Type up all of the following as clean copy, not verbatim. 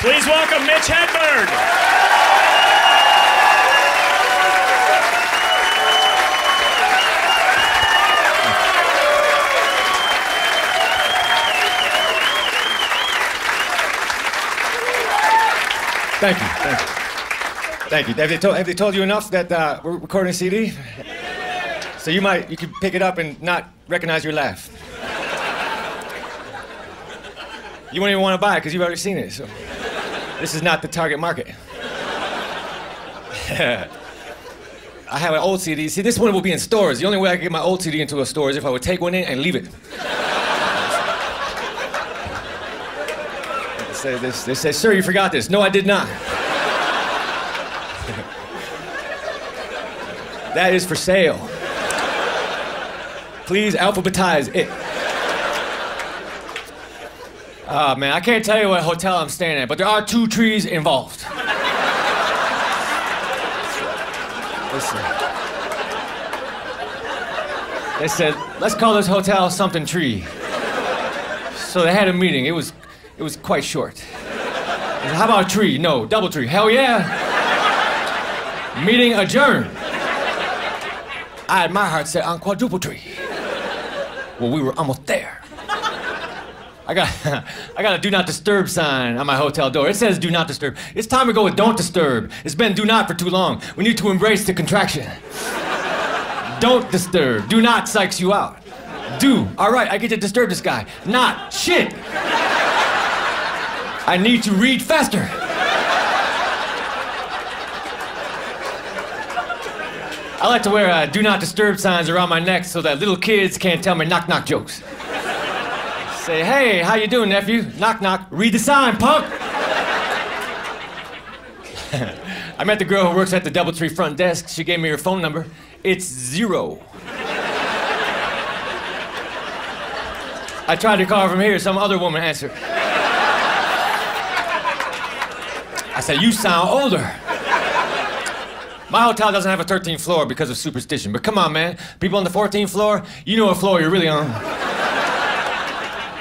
Please welcome Mitch Hedberg. Thank you. Thank you. Have they told you enough that we're recording a CD? So you could pick it up and not recognize your laugh. You won't even want to buy it because you've already seen it. So this is not the target market. I have an old CD. See, this one will be in stores. The only way I can get my old CD into a store is if I would take one in and leave it. They say, sir, you forgot this. No, I did not. That is for sale. Please alphabetize it. Oh, man, I can't tell you what hotel I'm staying at, but there are 2 trees involved. Listen. They said, let's call this hotel something tree. So they had a meeting. It was quite short. Said, how about a tree? No, double tree. Hell yeah. Meeting adjourned. I had my heart set on quadruple tree. Well, we were almost there. I got a do not disturb sign on my hotel door. It says do not disturb. It's time to go with don't disturb. It's been do not for too long. We need to embrace the contraction. Don't disturb. Do not psychs you out. Do. All right, I get to disturb this guy. Not. Shit. I need to read faster. I like to wear do not disturb signs around my neck so that little kids can't tell me knock knock jokes. Say, hey, how you doing, nephew? Knock knock, read the sign, punk. I met the girl who works at the DoubleTree front desk. She gave me her phone number. It's 0. I tried to call her from here. Some other woman answered. I said, you sound older. My hotel doesn't have a 13th floor because of superstition, but come on, man. People on the 14th floor, you know what floor you're really on.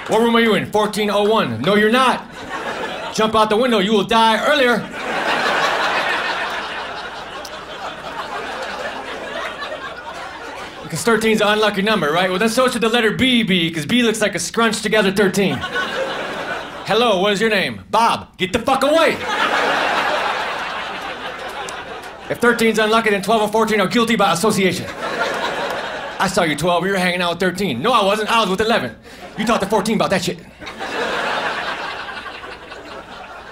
What room are you in? 1401. No, you're not. Jump out the window, you will die earlier. Because 13's an unlucky number, right? Well, then so should the letter B be, because B looks like a scrunched together 13. Hello, what is your name? Bob. Get the fuck away. If 13's unlucky, then 12 and 14 are guilty by association. I saw you 12, you were hanging out with 13. No, I wasn't, I was with 11. You talked to 14 about that shit.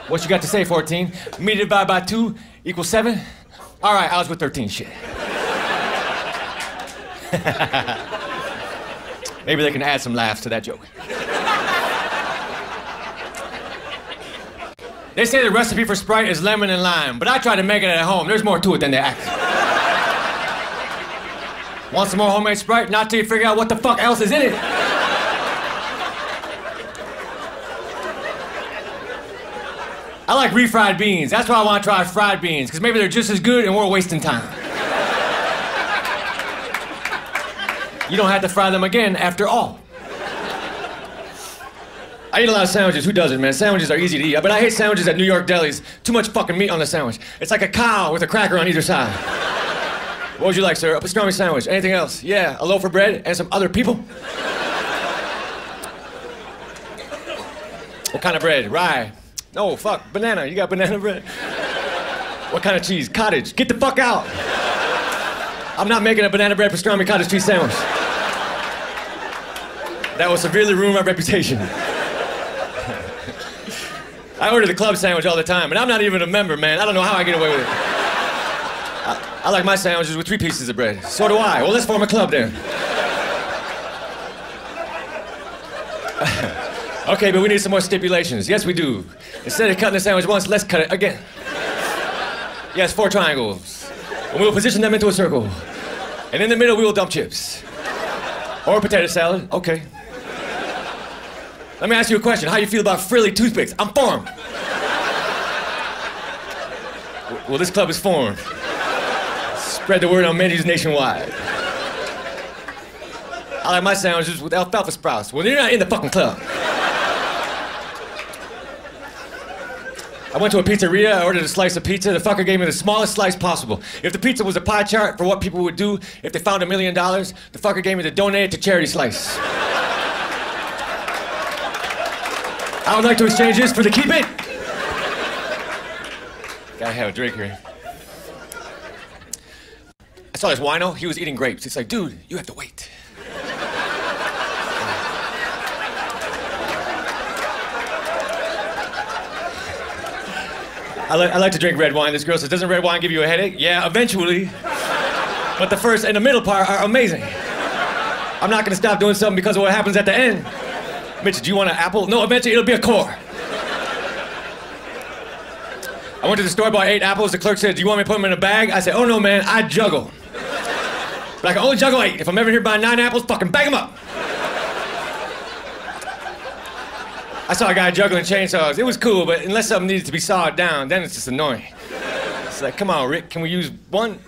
What you got to say, 14? Me divided by 2 equals 7? All right, I was with 13, shit. Maybe they can add some laughs to that joke. They say the recipe for Sprite is lemon and lime, but I tried to make it at home. There's more to it than they act. Want some more homemade Sprite? Not till you figure out what the fuck else is in it. I like refried beans. That's why I want to try fried beans, because maybe they're just as good and we're wasting time. You don't have to fry them again after all. I eat a lot of sandwiches. Who doesn't, man? Sandwiches are easy to eat. But I hate sandwiches at New York delis. Too much fucking meat on the sandwich. It's like a cow with a cracker on either side. What would you like, sir? A pastrami sandwich. Anything else? Yeah, a loaf of bread and some other people. What kind of bread? Rye. No, fuck. Banana. You got banana bread? What kind of cheese? Cottage. Get the fuck out. I'm not making a banana bread pastrami cottage cheese sandwich. That will severely ruin my reputation. I order the club sandwich all the time, and I'm not even a member, man. I don't know how I get away with it. I like my sandwiches with 3 pieces of bread. So do I. Well, let's form a club then. Okay, but we need some more stipulations. Yes, we do. Instead of cutting the sandwich once, let's cut it again. Yes, 4 triangles. And we'll position them into a circle. And in the middle, we will dump chips. Or a potato salad. Okay. Let me ask you a question. How you feel about frilly toothpicks? I'm formed. Well, this club is formed. Spread the word on menus nationwide. I like my sandwiches with alfalfa sprouts. Well, you're not in the fucking club. I went to a pizzeria, I ordered a slice of pizza. The fucker gave me the smallest slice possible. If the pizza was a pie chart for what people would do if they found $1 million, the fucker gave me the donate it to charity slice. I would like to exchange this for the keep it. Gotta have a drink here. I saw this wino, he was eating grapes. It's like, dude, you have to wait. I like to drink red wine. This girl says, doesn't red wine give you a headache? Yeah, eventually. But the first and the middle part are amazing. I'm not gonna stop doing something because of what happens at the end. Mitch, do you want an apple? No, eventually it'll be a core. I went to the store, bought 8 apples. The clerk said, do you want me to put them in a bag? I said, oh no, man, I juggle. But I can only juggle 8. If I'm ever here buying 9 apples, fucking bag them up. I saw a guy juggling chainsaws. It was cool, but unless something needed to be sawed down, then it's just annoying. It's like, come on, Rick, can we use one?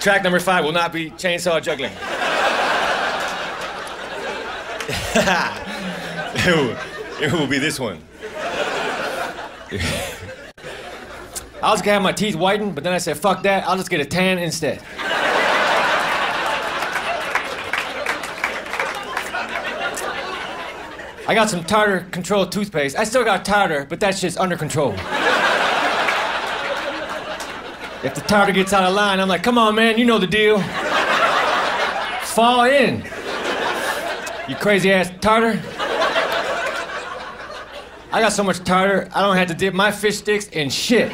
Track number 5 will not be chainsaw juggling. It will be this one. I was gonna have my teeth whitened, but then I said, fuck that, I'll just get a tan instead. I got some tartar control toothpaste. I still got tartar, but that shit's under control. If the tartar gets out of line, I'm like, come on, man, you know the deal. Fall in. You crazy ass tartar. I got so much tartar, I don't have to dip my fish sticks in shit.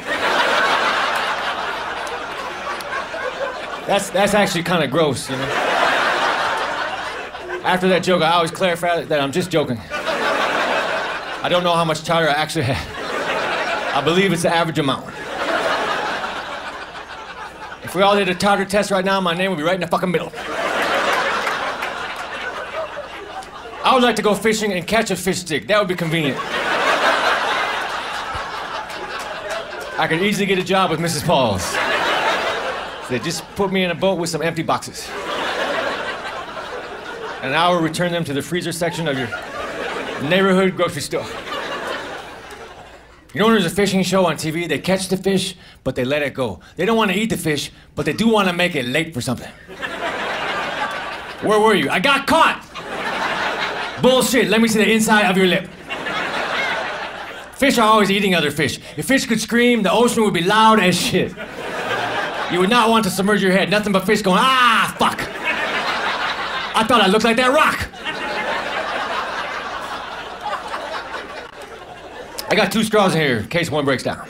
That's actually kind of gross, you know? After that joke, I always clarify that I'm just joking. I don't know how much tartar I actually have. I believe it's the average amount. If we all did a tartar test right now, my name would be right in the fucking middle. I would like to go fishing and catch a fish stick. That would be convenient. I could easily get a job with Mrs. Paul's. They just put me in a boat with some empty boxes. And I will return them to the freezer section of your neighborhood grocery store. You know when there's a fishing show on TV, they catch the fish, but they let it go. They don't want to eat the fish, but they do want to make it late for something. Where were you? I got caught! Bullshit, let me see the inside of your lip. Fish are always eating other fish. If fish could scream, the ocean would be loud as shit. You would not want to submerge your head. Nothing but fish going, ah, fuck. I thought I looked like that rock. I got 2 straws in here in case one breaks down.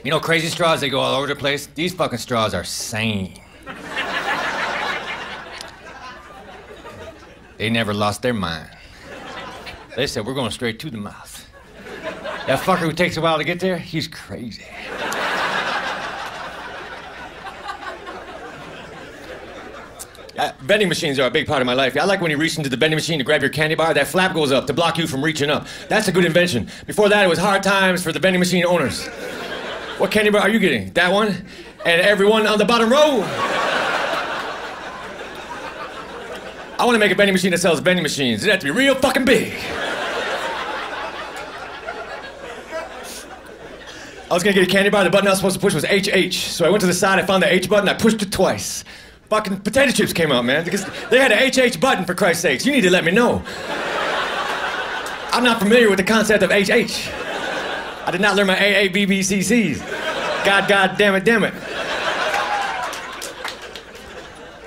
You know, crazy straws, they go all over the place. These fucking straws are sane. They never lost their mind. They said, we're going straight to the mouth. That fucker who takes a while to get there, he's crazy. Vending machines are a big part of my life. I like when you reach into the vending machine to grab your candy bar, that flap goes up to block you from reaching up. That's a good invention. Before that, it was hard times for the vending machine owners. What candy bar are you getting? That one? And everyone on the bottom row? I want to make a vending machine that sells vending machines. It has to be real fucking big. I was gonna get a candy bar, the button I was supposed to push was HH. So I went to the side, I found the H button, I pushed it twice. Fucking potato chips came out, man, because they had an HH button, for Christ's sakes. You need to let me know. I'm not familiar with the concept of HH. I did not learn my AABBCCs. God damn it.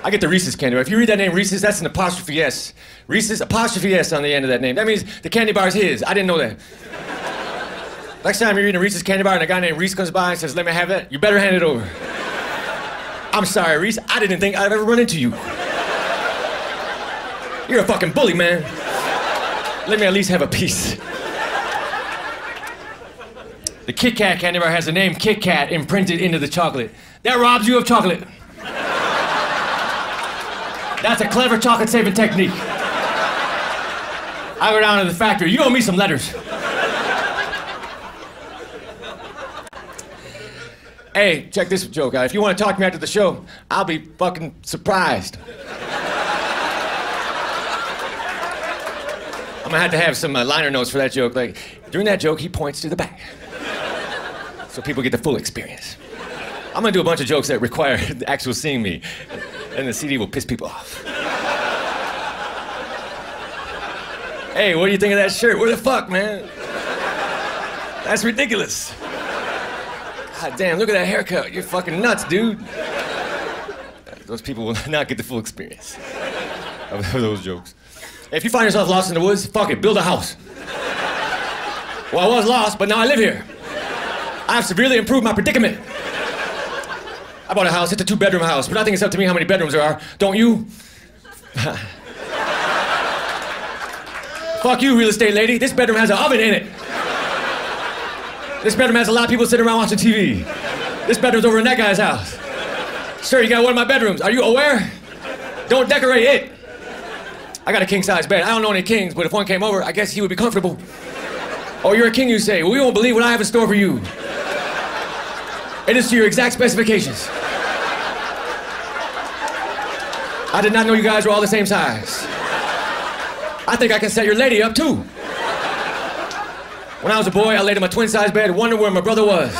I get the Reese's candy bar. If you read that name Reese's, that's an apostrophe S. Reese's, apostrophe S on the end of that name. That means the candy bar is his. I didn't know that. Next time you're eating a Reese's candy bar and a guy named Reese comes by and says, let me have that, you better hand it over. I'm sorry, Reese, I didn't think I'd ever run into you. You're a fucking bully, man. Let me at least have a piece. The Kit Kat candy bar has the name Kit Kat imprinted into the chocolate. That robs you of chocolate. That's a clever chocolate-saving technique. I go down to the factory. You owe me some letters. Hey, check this joke out. If you want to talk to me after the show, I'll be fucking surprised. I'm gonna have to have some liner notes for that joke. Like, during that joke, he points to the back. So people get the full experience. I'm gonna do a bunch of jokes that require the actual seeing me, and the CD will piss people off. Hey, what do you think of that shirt? Where the fuck, man? That's ridiculous. God damn, look at that haircut. You're fucking nuts, dude. Those people will not get the full experience of those jokes. If you find yourself lost in the woods, fuck it, build a house. Well, I was lost, but now I live here. I've severely improved my predicament. I bought a house, it's a 2-bedroom house, but I think it's up to me how many bedrooms there are. Don't you? Fuck you, real estate lady. This bedroom has an oven in it. This bedroom has a lot of people sitting around watching TV. This bedroom's over in that guy's house. Sir, you got one of my bedrooms. Are you aware? Don't decorate it. I got a king-size bed. I don't know any kings, but if one came over, I guess he would be comfortable. Oh, you're a king, you say? Well, you won't believe what I have in store for you. It is to your exact specifications. I did not know you guys were all the same size. I think I can set your lady up, too. When I was a boy, I laid in my twin-size bed and wondered where my brother was.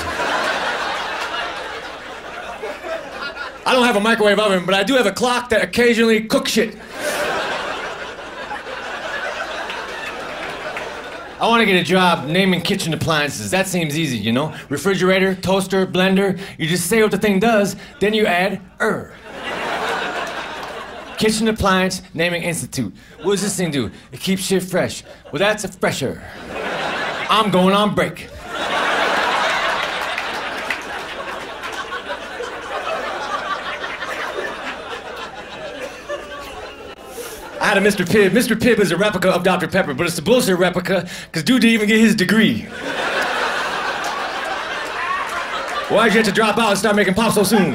I don't have a microwave oven, but I do have a clock that occasionally cooks shit. I want to get a job naming kitchen appliances. That seems easy, you know? Refrigerator, toaster, blender. You just say what the thing does, then you add Kitchen Appliance Naming Institute. What does this thing do? It keeps shit fresh. Well, that's a fresher. I'm going on break. I had a Mr. Pibb. Mr. Pibb is a replica of Dr. Pepper, but it's a bullshit replica, because dude didn't even get his degree. Why'd you have to drop out and start making pop so soon?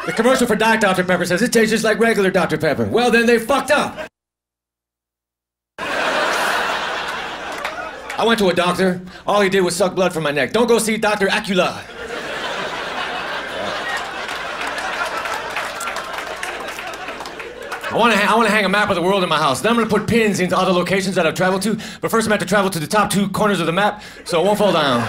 The commercial for Diet Dr. Pepper says it tastes just like regular Dr. Pepper. Well, then they fucked up. I went to a doctor. All he did was suck blood from my neck. Don't go see Dr. Acula. I want to hang a map of the world in my house. Then I'm going to put pins into other locations that I've traveled to. But first I'm going to have to travel to the top 2 corners of the map so it won't fall down.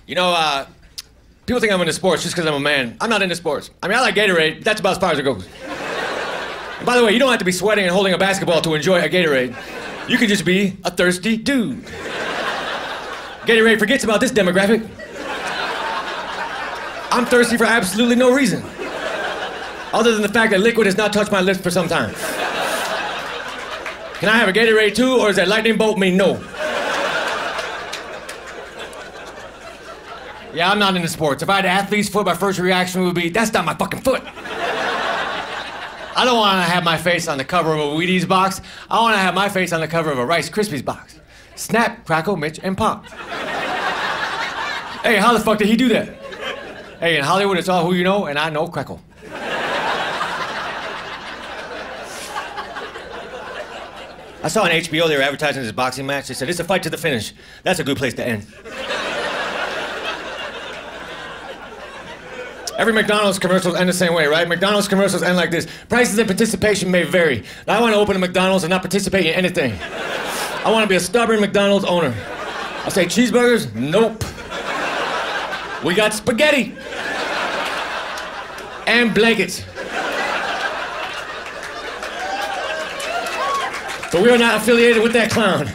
You know, people think I'm into sports just because I'm a man. I'm not into sports. I mean, I like Gatorade. That's about as far as it goes. And by the way, you don't have to be sweating and holding a basketball to enjoy a Gatorade. You can just be a thirsty dude. Gatorade forgets about this demographic. I'm thirsty for absolutely no reason. Other than the fact that liquid has not touched my lips for some time. Can I have a Gatorade too, or does that lightning bolt mean no? Yeah, I'm not into sports. If I had athlete's foot, my first reaction would be, that's not my fucking foot. I don't want to have my face on the cover of a Wheaties box. I want to have my face on the cover of a Rice Krispies box. Snap, crackle, Mitch, and pop. Hey, how the fuck did he do that? Hey, in Hollywood, it's all who you know, and I know crackle. I saw on HBO they were advertising this boxing match. They said, it's a fight to the finish. That's a good place to end. Every McDonald's commercial end the same way, right? McDonald's commercials end like this. Prices and participation may vary. Now, I want to open a McDonald's and not participate in anything. I want to be a stubborn McDonald's owner. I say, cheeseburgers? Nope. We got spaghetti. And blankets. But we are not affiliated with that clown.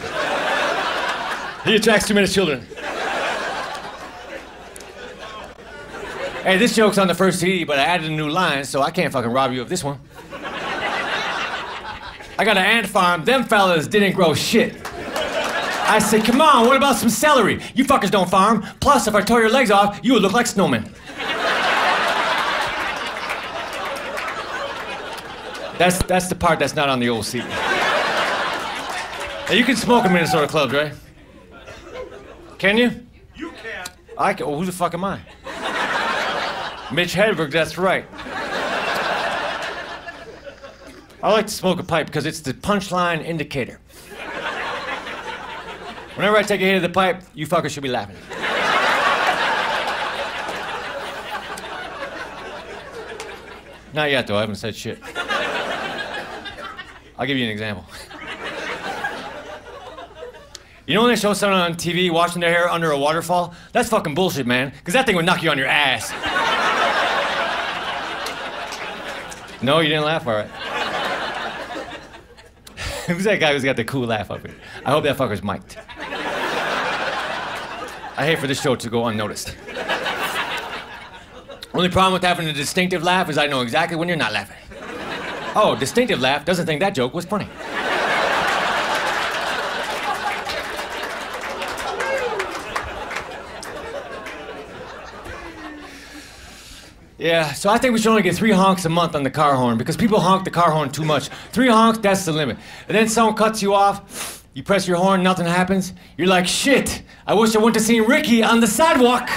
He attracts too many children. Hey, this joke's on the first CD, but I added a new line, so I can't fucking rob you of this one. I got an ant farm. Them fellas didn't grow shit. I said, come on, what about some celery? You fuckers don't farm. Plus, if I tore your legs off, you would look like snowmen. That's the part that's not on the old CD. Now, you can smoke in Minnesota clubs, right? Can you? You can. I can. Oh, who the fuck am I? Mitch Hedberg, that's right. I like to smoke a pipe because it's the punchline indicator. Whenever I take a hit of the pipe, you fuckers should be laughing. Not yet, though. I haven't said shit. I'll give you an example. You know when they show someone on TV washing their hair under a waterfall? That's fucking bullshit, man. Because that thing would knock you on your ass. No, you didn't laugh? All right. Who's that guy who's got the cool laugh up here? I hope that fucker's mic'd. I hate for this show to go unnoticed. Only problem with having a distinctive laugh is I know exactly when you're not laughing. Oh, distinctive laugh doesn't think that joke was funny. Yeah, so I think we should only get 3 honks a month on the car horn because people honk the car horn too much. 3 honks, that's the limit. And then someone cuts you off, you press your horn, nothing happens. You're like, shit, I wish I went to see Ricky on the sidewalk.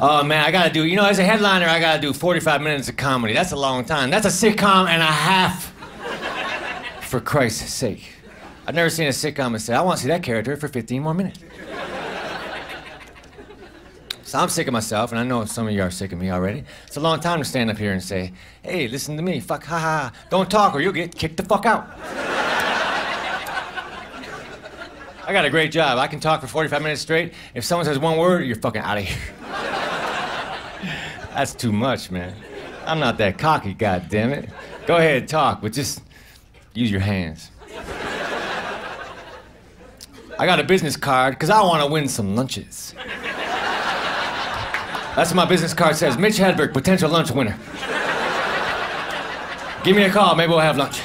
Oh man, I gotta do, you know, as a headliner, I gotta do 45 minutes of comedy. That's a long time. That's a sitcom and a half. For Christ's sake. I've never seen a sitcom and say, I want to see that character for 15 more minutes. So I'm sick of myself, and I know some of you are sick of me already. It's a long time to stand up here and say, hey, listen to me, fuck, ha ha. Don't talk or you'll get kicked the fuck out. I got a great job. I can talk for 45 minutes straight. If someone says one word, you're fucking out of here. That's too much, man. I'm not that cocky, goddammit. Go ahead, talk, but just use your hands. I got a business card because I want to win some lunches. That's what my business card says. Mitch Hedberg, potential lunch winner. Give me a call, maybe we'll have lunch.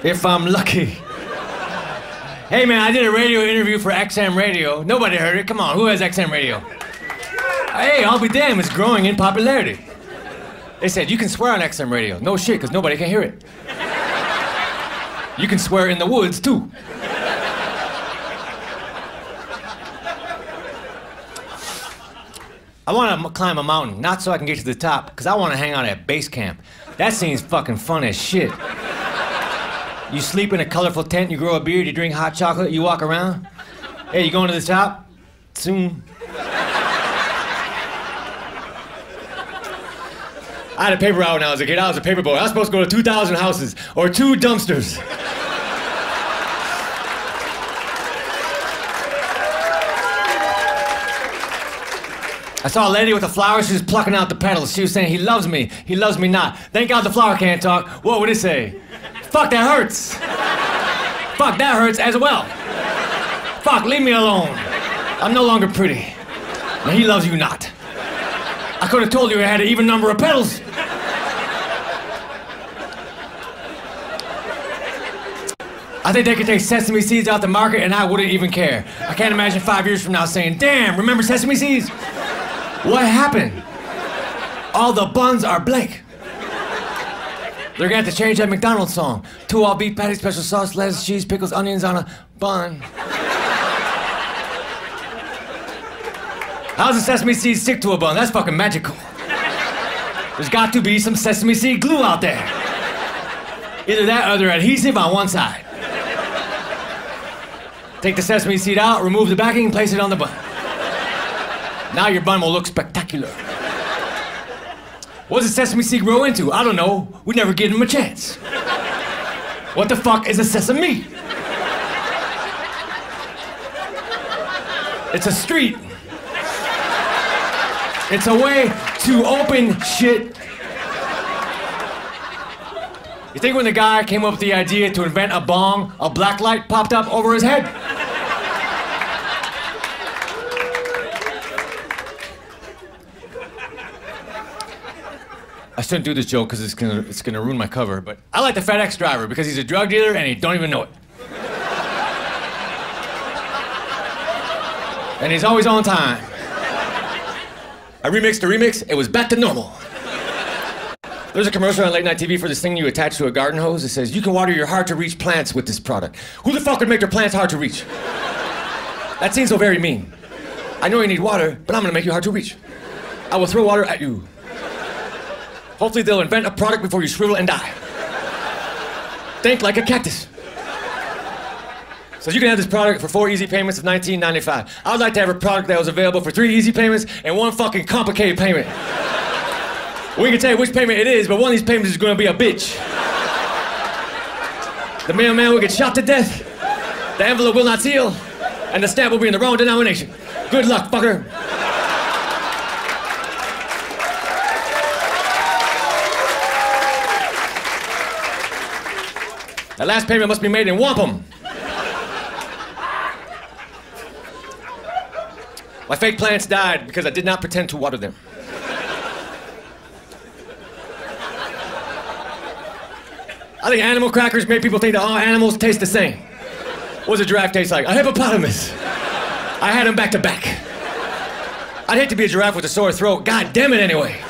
If I'm lucky. Hey man, I did a radio interview for XM Radio. Nobody heard it. Come on, who has XM Radio? Hey, I'll be damned, it's growing in popularity. They said, you can swear on XM Radio. No shit, because nobody can hear it. You can swear in the woods, too. I want to climb a mountain, not so I can get to the top, because I want to hang out at base camp. That seems fucking fun as shit. You sleep in a colorful tent, you grow a beard, you drink hot chocolate, you walk around. Hey, you going to the top? Soon. I had a paper route when I was a kid. I was a paper boy. I was supposed to go to 2,000 houses or 2 dumpsters. I saw a lady with a flower. She was plucking out the petals. She was saying, he loves me not. Thank God the flower can't talk. What would it say? Fuck, that hurts. Fuck, that hurts as well. Fuck, leave me alone. I'm no longer pretty. And he loves you not. I could have told you it had an even number of petals. I think they could take sesame seeds out the market and I wouldn't even care. I can't imagine 5 years from now saying, damn, remember sesame seeds? What happened? All the buns are blank. They're gonna have to change that McDonald's song. 2 all beef patties, special sauce, lettuce, cheese, pickles, onions on a bun. How does a sesame seed stick to a bun? That's fucking magical. There's got to be some sesame seed glue out there. Either that or they're adhesive on one side. Take the sesame seed out, remove the backing, and place it on the bun. Now your bun will look spectacular. What does a sesame seed grow into? I don't know. We never give him a chance. What the fuck is a sesame? It's a street. It's a way to open shit. You think when the guy came up with the idea to invent a bong, a black light popped up over his head? I shouldn't do this joke because it's gonna ruin my cover, but I like the FedEx driver because he's a drug dealer and he don't even know it. And he's always on time. I remixed the remix, it was back to normal. There's a commercial on late night TV for this thing you attach to a garden hose. It says, you can water your hard to reach plants with this product. Who the fuck would make their plants hard to reach? That seems so very mean. I know you need water, but I'm gonna make you hard to reach. I will throw water at you. Hopefully they'll invent a product before you shrivel and die. Think like a cactus. So you can have this product for 4 easy payments of $19.95. I would like to have a product that was available for 3 easy payments and 1 fucking complicated payment. We can tell you which payment it is, but one of these payments is gonna be a bitch. The mailman will get shot to death, the envelope will not seal, and the stamp will be in the wrong denomination. Good luck, fucker. The last payment must be made in wampum. My fake plants died because I did not pretend to water them. I think animal crackers make people think that all animals taste the same. What does a giraffe taste like? A hippopotamus. I had them back to back. I'd hate to be a giraffe with a sore throat. God damn it anyway.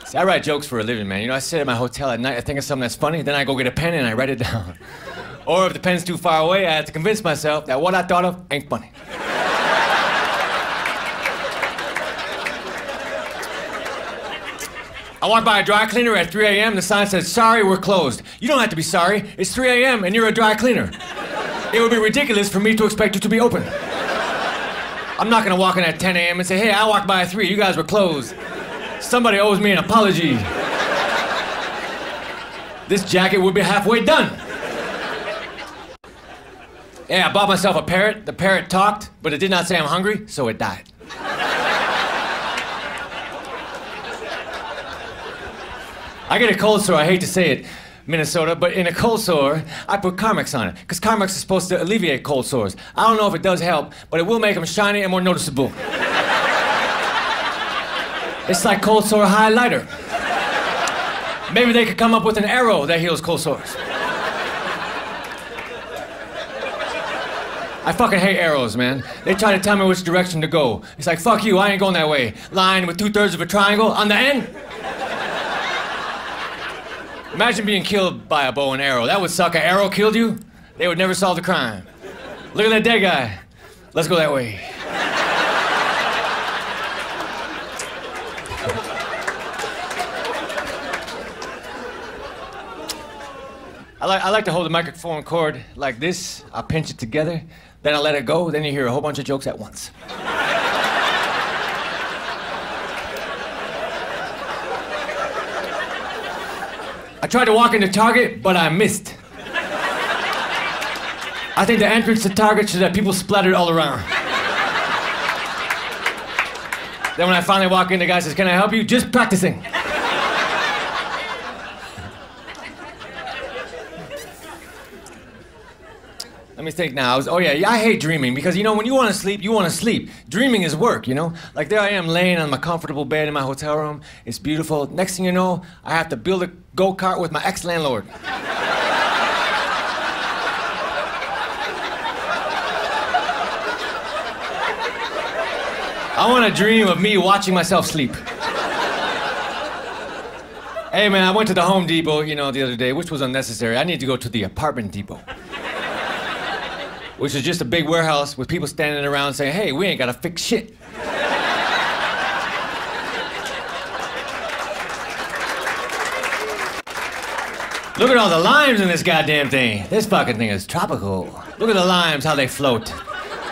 See, I write jokes for a living, man. You know, I sit at my hotel at night, I think of something that's funny, then I go get a pen and I write it down. Or if the pen's too far away, I have to convince myself that what I thought of ain't funny. I walked by a dry cleaner at 3 a.m. The sign says, "Sorry, we're closed." You don't have to be sorry. It's 3 a.m. and you're a dry cleaner. It would be ridiculous for me to expect you to be open. I'm not gonna walk in at 10 a.m. and say, "Hey, I walked by at 3, you guys were closed." Somebody owes me an apology. This jacket would be halfway done. Yeah, I bought myself a parrot. The parrot talked, but it did not say I'm hungry, so it died. I get a cold sore, I hate to say it, Minnesota, but in a cold sore, I put Carmex on it, because Carmex is supposed to alleviate cold sores. I don't know if it does help, but it will make them shiny and more noticeable. It's like cold sore highlighter. Maybe they could come up with an arrow that heals cold sores. I fucking hate arrows, man. They try to tell me which direction to go. It's like, fuck you, I ain't going that way. Line with 2/3 of a triangle on the end. Imagine being killed by a bow and arrow. That would suck. An arrow killed you, they would never solve the crime. Look at that dead guy. Let's go that way. I like to hold the microphone cord like this. I pinch it together, then I let it go, then you hear a whole bunch of jokes at once. I tried to walk into Target, but I missed. I think the entrance to Target should have people splattered all around. Then when I finally walk in, the guy says, "Can I help you?" "Just practicing." Let me think now. Oh yeah, I hate dreaming because, you know, when you want to sleep, you want to sleep. Dreaming is work, you know? Like there I am laying on my comfortable bed in my hotel room. It's beautiful. Next thing you know, I have to build a go-kart with my ex-landlord. I want to dream of me watching myself sleep. Hey man, I went to the Home Depot, you know, the other day, which was unnecessary. I need to go to the apartment depot. Which is just a big warehouse with people standing around saying, "Hey, we ain't gotta fix shit." Look at all the limes in this goddamn thing. This fucking thing is tropical. Look at the limes, how they float.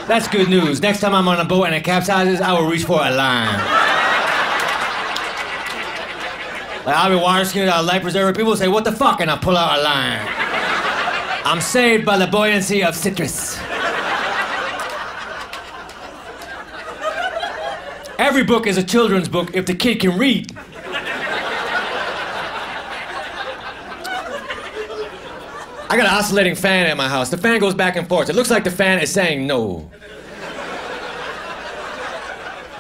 That's good news. Next time I'm on a boat and it capsizes, I will reach for a lime. Like I'll be water skiing out a life preserver. People say, "What the fuck?" And I pull out a lime. I'm saved by the buoyancy of citrus. Every book is a children's book if the kid can read. I got an oscillating fan at my house. The fan goes back and forth. It looks like the fan is saying no.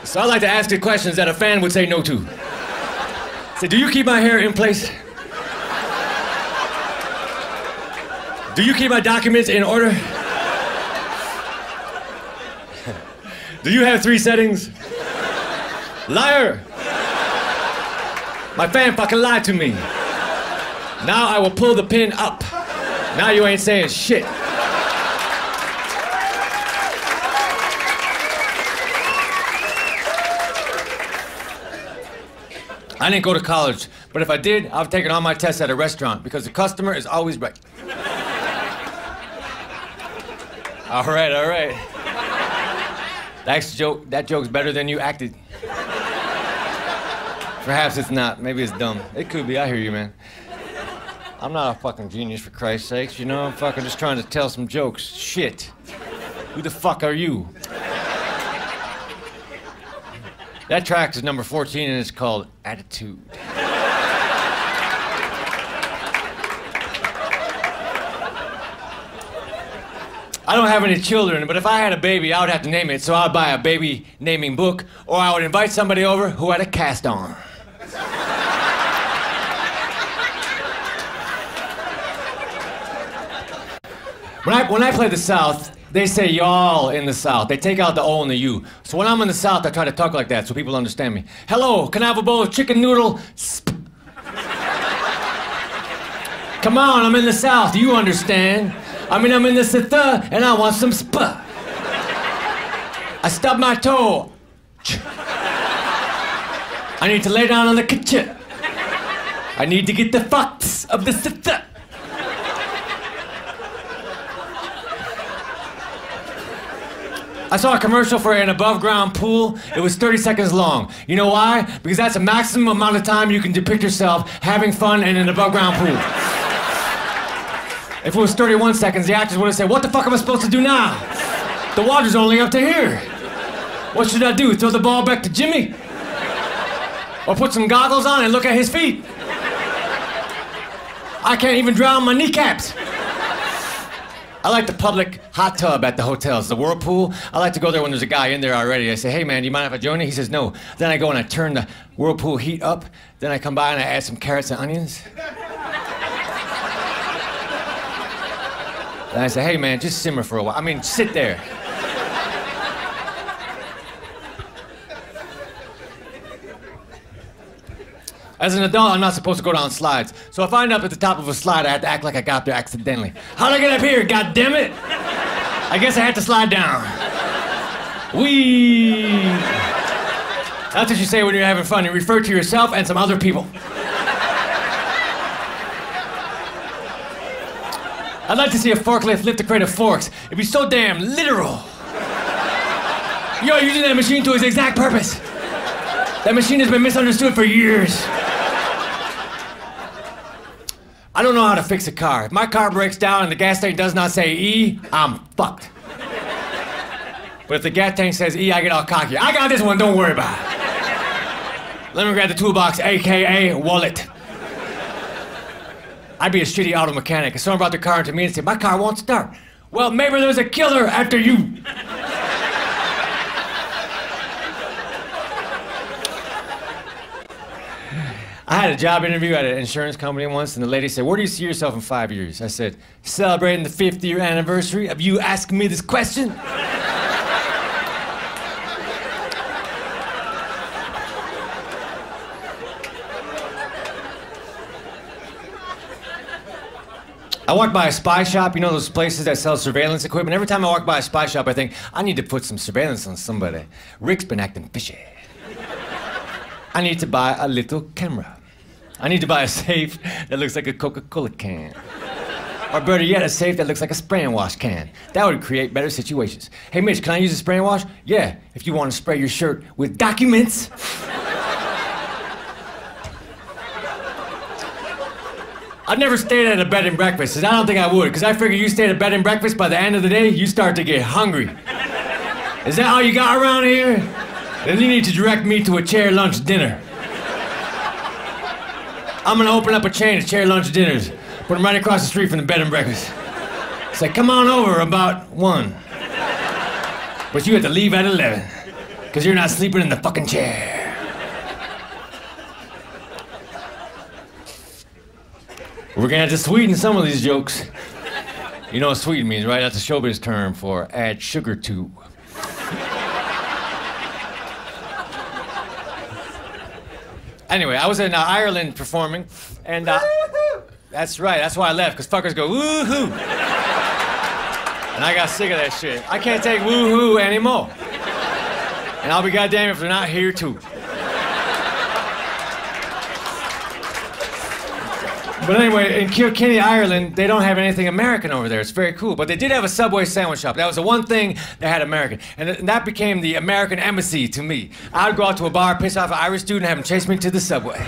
So I like to ask it questions that a fan would say no to. Say, "Do you keep my hair in place? Do you keep my documents in order? Do you have 3 settings? Liar! My fan fucking lied to me. Now I will pull the pin up. Now you ain't saying shit. I didn't go to college, but if I did, I've taken all my tests at a restaurant because the customer is always right. All right, all right. That joke's better than you acted. Perhaps it's not. Maybe it's dumb. It could be. I hear you, man. I'm not a fucking genius, for Christ's sakes. You know, I'm fucking just trying to tell some jokes. Shit. Who the fuck are you? That track is number 14 and it's called Attitude. I don't have any children, but if I had a baby, I would have to name it, so I would buy a baby naming book, or I would invite somebody over who had a cast on. When I play the South, they say y'all in the South. They take out the O and the U. So when I'm in the South, I try to talk like that so people understand me. Hello, can I have a bowl of chicken noodle? Come on, I'm in the South. You understand? I'm in the South, and I want some spa. I stubbed my toe. I need to lay down on the kitchen. I need to get the fucks of the South. I saw a commercial for an above-ground pool. It was 30 seconds long. You know why? Because that's the maximum amount of time you can depict yourself having fun in an above-ground pool. If it was 31 seconds, the actors would have said, what the fuck am I supposed to do now? The water's only up to here. What should I do, throw the ball back to Jimmy? Or put some goggles on and look at his feet? I can't even drown my kneecaps. I like the public hot tub at the hotels, the whirlpool. I like to go there when there's a guy in there already. I say, hey man, do you mind if I join you? He says, no. Then I go and I turn the whirlpool heat up. Then I come by and I add some carrots and onions. And I say, hey man, just simmer for a while. I mean, sit there. As an adult, I'm not supposed to go down slides. So if I end up at the top of a slide, I have to act like I got there accidentally. How'd I get up here, God damn it? I guess I had to slide down. Whee! That's what you say when you're having fun. You refer to yourself and some other people. I'd like to see a forklift lift a crate of forks. It'd be so damn literal. You're using that machine to its exact purpose. That machine has been misunderstood for years. I don't know how to fix a car. If my car breaks down and the gas tank does not say E, I'm fucked. But if the gas tank says E, I get all cocky. I got this one, don't worry about it. Let me grab the toolbox, AKA wallet. I'd be a shitty auto mechanic. If someone brought their car into me and said, my car won't start. Well, maybe there's a killer after you. I had a job interview at an insurance company once, and the lady said, where do you see yourself in 5 years? I said, celebrating the 50th year anniversary of you asking me this question. I walked by a spy shop, you know those places that sell surveillance equipment? Every time I walk by a spy shop, I think, I need to put some surveillance on somebody. Rick's been acting fishy. I need to buy a little camera. I need to buy a safe that looks like a Coca-Cola can. Or better yet, a safe that looks like a spray and wash can. That would create better situations. Hey Mitch, can I use a spray and wash? Yeah, if you want to spray your shirt with documents. I've never stayed at a bed and breakfast, and I don't think I would, because I figure you stay at a bed and breakfast, by the end of the day, you start to get hungry. Is that all you got around here? Then you need to direct me to a chair lunch dinner. I'm gonna open up a chain of chair lunch dinners, put them right across the street from the bed and breakfast. Say, come on over about 1. But you have to leave at 11, because you're not sleeping in the fucking chair. We're gonna have to sweeten some of these jokes. You know what sweeten means, right? That's a showbiz term for add sugar to. Anyway, I was in Ireland performing, and That's right, that's why I left, because fuckers go woo-hoo. And I got sick of that shit. I can't take woo-hoo anymore. And I'll be goddamn if they're not here too. But anyway, in Kilkenny, Ireland, they don't have anything American over there. It's very cool. But they did have a Subway sandwich shop. That was the one thing that had American. And that became the American embassy to me. I'd go out to a bar, piss off an Irish dude, and have him chase me to the Subway.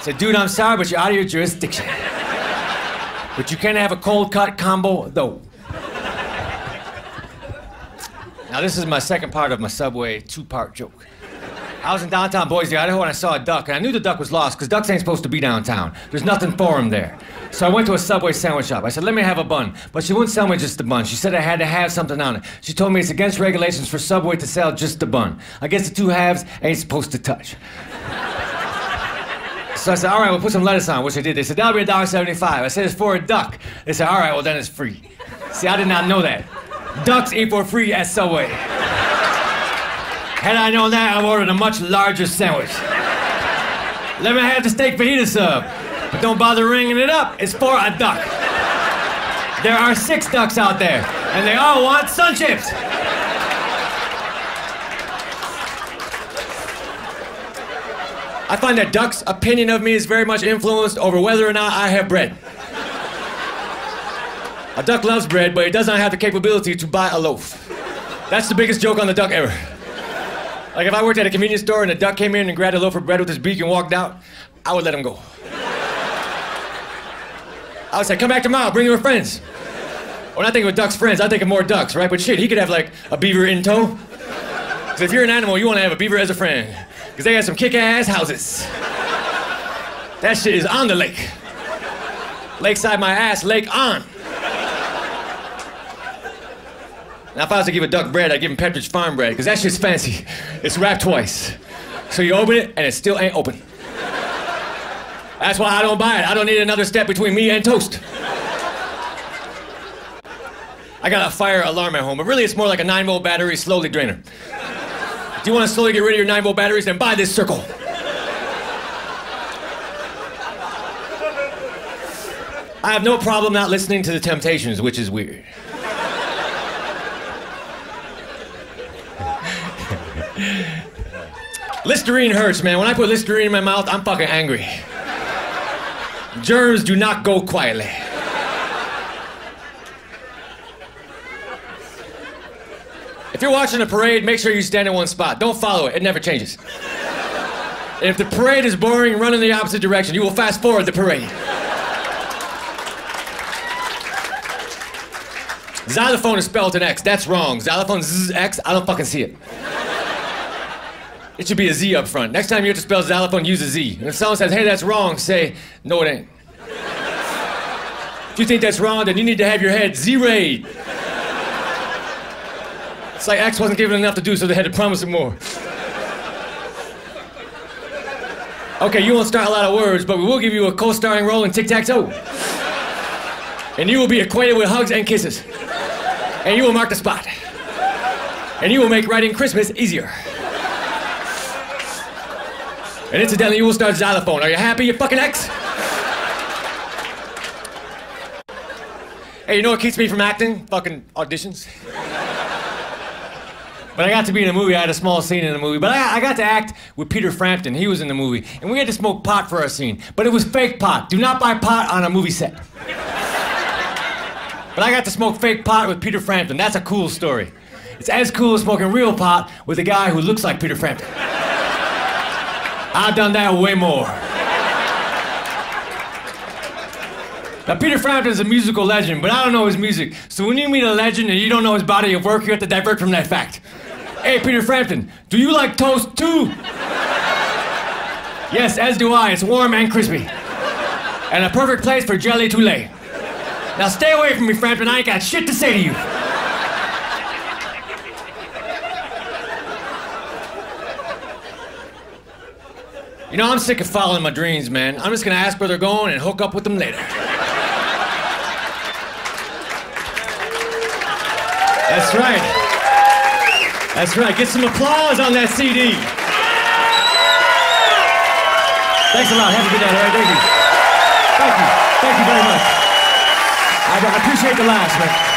Say, dude, I'm sorry, but you're out of your jurisdiction. But you can't have a cold cut combo, though. Now, this is my second part of my Subway two-part joke. I was in downtown Boise, Idaho, and I saw a duck, and I knew the duck was lost, because ducks ain't supposed to be downtown. There's nothing for them there. So I went to a Subway sandwich shop. I said, let me have a bun. But she wouldn't sell me just the bun. She said I had to have something on it. She told me it's against regulations for Subway to sell just the bun. I guess the two halves ain't supposed to touch. So I said, all right, we'll put some lettuce on, which they did. They said, that'll be $1.75. I said, it's for a duck. They said, all right, well, then it's free. See, I did not know that. Ducks eat for free at Subway. Had I known that, I ordered a much larger sandwich. Let me have the steak fajita sub. But don't bother ringing it up. It's for a duck. There are 6 ducks out there, and they all want sun chips. I find that ducks' opinion of me is very much influenced over whether or not I have bread. A duck loves bread, but it does not have the capability to buy a loaf. That's the biggest joke on the duck ever. Like if I worked at a convenience store and a duck came in and grabbed a loaf of bread with his beak and walked out, I would let him go. I would say, come back tomorrow, bring your friends. Well, not thinking of ducks' friends, I think of more ducks, right? But shit, he could have like a beaver in tow. Because if you're an animal, you want to have a beaver as a friend. Because they got some kick-ass houses. That shit is on the lake. Lakeside my ass, lake on. Now, if I was to give a duck bread, I'd give him Pepperidge Farm bread, because that shit's fancy. It's wrapped twice. So you open it, and it still ain't open. That's why I don't buy it. I don't need another step between me and toast. I got a fire alarm at home, but really it's more like a 9-volt battery slowly drainer. Do you want to slowly get rid of your 9-volt batteries? Then buy this circle. I have no problem not listening to the Temptations, which is weird. Listerine hurts, man. When I put Listerine in my mouth, I'm fucking angry. Germs do not go quietly. If you're watching a parade, make sure you stand in one spot. Don't follow it. It never changes. And if the parade is boring, run in the opposite direction. You will fast forward the parade. Xylophone is spelled with an X. That's wrong. Xylophone Z X. I don't fucking see it. It should be a Z up front. Next time you have to spell xylophone, use a Z. And if someone says, hey, that's wrong, say, no, it ain't. If you think that's wrong, then you need to have your head Z-rayed. It's like X wasn't given enough to do, so they had to promise him more. Okay, you won't start a lot of words, but we will give you a co-starring role in Tic-Tac-Toe. And you will be acquainted with hugs and kisses. And you will mark the spot. And you will make writing Christmas easier. And incidentally, you will start xylophone. Are you happy, you fucking X? Hey, you know what keeps me from acting? Fucking auditions. But I got to be in a movie. I had a small scene in the movie. But I got to act with Peter Frampton. He was in the movie. And we had to smoke pot for our scene. But it was fake pot. Do not buy pot on a movie set. But I got to smoke fake pot with Peter Frampton. That's a cool story. It's as cool as smoking real pot with a guy who looks like Peter Frampton. I've done that way more. Now, Peter Frampton's a musical legend, but I don't know his music. So when you meet a legend and you don't know his body of work, you have to divert from that fact. Hey, Peter Frampton, do you like toast too? Yes, as do I. It's warm and crispy. And a perfect place for jelly to lay. Now stay away from me, Frampton. I ain't got shit to say to you. You know, I'm sick of following my dreams, man. I'm just gonna ask where they're going and hook up with them later. That's right. That's right. Get some applause on that CD. Thanks a lot. Have a good night. All right, thank you. Thank you. Thank you very much. I appreciate the laughs, man.